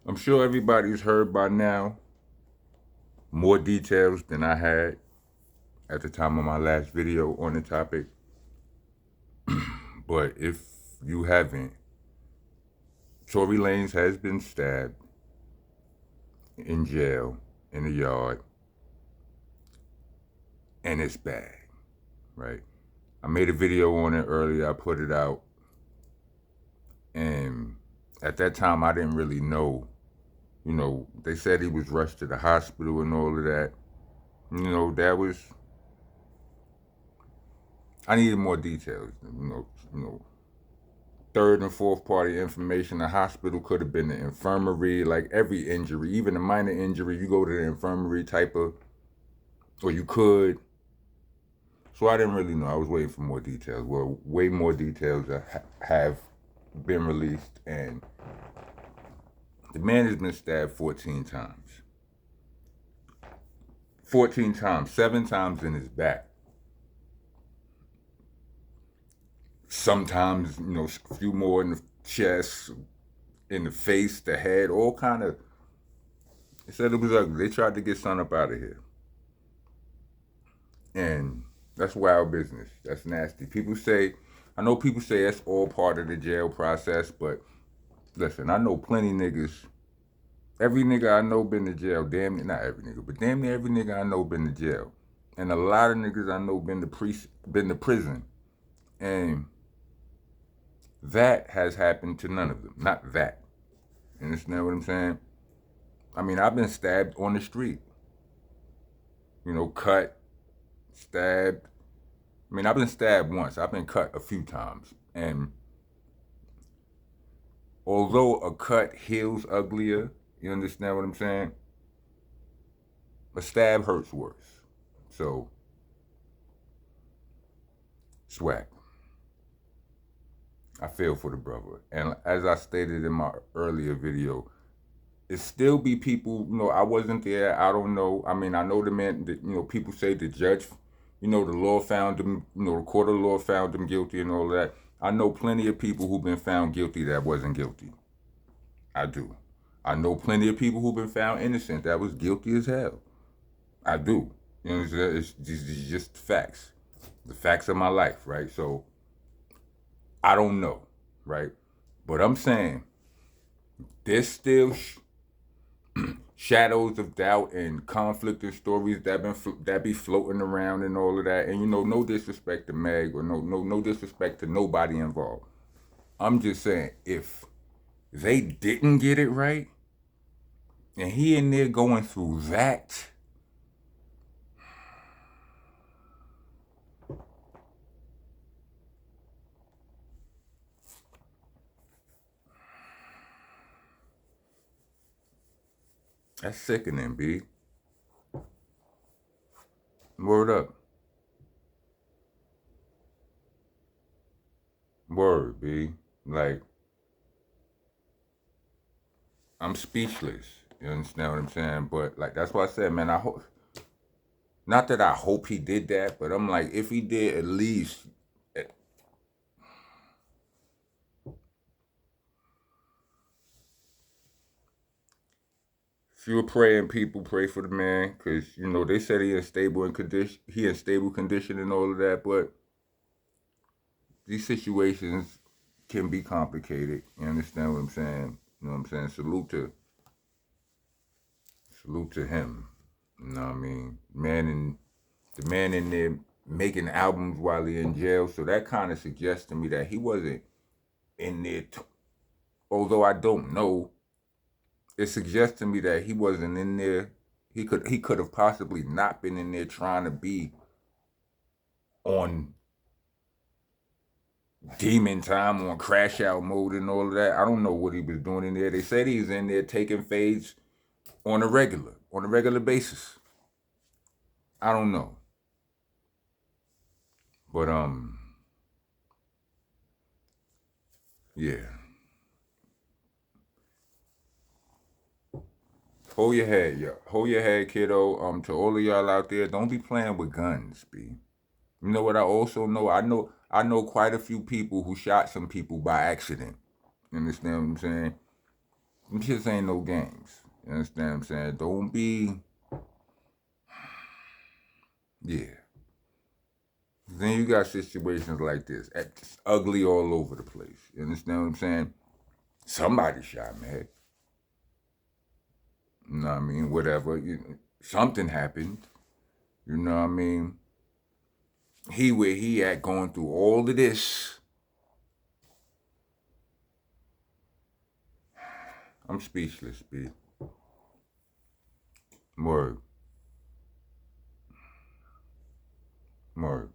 I'm sure everybody's heard by now more details than I had at the time of my last video on the topic. But if you haven't, Tory Lanez has been stabbed in jail in the yard, and it's bad, right? I made a video on it earlier. I put it out, and at that time, I didn't really know. They said he was rushed to the hospital and all of that. That was. I needed more details. Third and fourth party information. The hospital could have been the infirmary, like every injury, even a minor injury, you go to the infirmary type of, or you could. So I didn't really know. I was waiting for more details. Well, way more details have been released, and the man has been stabbed 14 times. 14 times, 7 times in his back. Sometimes, a few more in the chest, in the face, the head, all kind of. They said it was ugly. They tried to get son up out of here. And that's wild business. That's nasty. I know people say that's all part of the jail process, but listen, I know plenty niggas. Every nigga I know been to jail. Damn near, not every nigga, but damn near every nigga I know been to jail. And a lot of niggas I know been to prison. And that has happened to none of them. Not that. You understand what I'm saying? I mean, I've been stabbed on the street. Cut, stabbed. I mean, I've been stabbed once. I've been cut a few times. And although a cut heals uglier, you understand what I'm saying? A stab hurts worse. So, swag. I feel for the brother. And as I stated in my earlier video, it still be people, I wasn't there, I don't know. I mean, I know the man, people say the judge, the law found him, the court of law found him guilty and all that. I know plenty of people who've been found guilty that wasn't guilty. I do. I know plenty of people who've been found innocent that was guilty as hell. I do. It's just facts. The facts of my life, right? So, I don't know, right? But I'm saying, there's still shadows of doubt and conflicting stories that be floating around and all of that. And no disrespect to Meg or no disrespect to nobody involved. I'm just saying, if they didn't get it right, and he in there going through that, that's sickening, B. Word up. Word, B. Like, I'm speechless. You understand what I'm saying? But like, that's why I said, man, I hope. Not that I hope he did that, but I'm like, if he did, at least. If you're praying, people pray for the man, because they said he in stable condition and all of that. But these situations can be complicated. You understand what I'm saying? You know what I'm saying? Salute to him. You know what I mean? The man in there making albums while he in jail. So that kind of suggests to me that he wasn't in there. Although I don't know, it suggests to me that he wasn't in there. He could have possibly not been in there trying to be on demon time, on crash out mode and all of that. I don't know what he was doing in there. They said he's in there taking fades on a regular basis. I don't know. But yeah. Hold your head, yo. Hold your head, kiddo. To all of y'all out there, don't be playing with guns, B. You know what I also know? I know quite a few people who shot some people by accident. You understand what I'm saying? Them shits ain't no games. You understand what I'm saying? Don't be, yeah. Then you got situations like this, it's ugly all over the place. You understand what I'm saying? Somebody shot Meg. You know what I mean? Whatever. Something happened. You know what I mean? He where he at going through all of this. I'm speechless, B. Word. Word.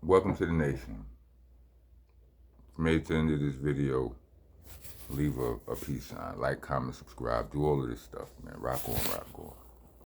Welcome to the nation. If you made it to the end of this video, leave a peace sign. Like, comment, subscribe. Do all of this stuff, man. Rock on, rock on.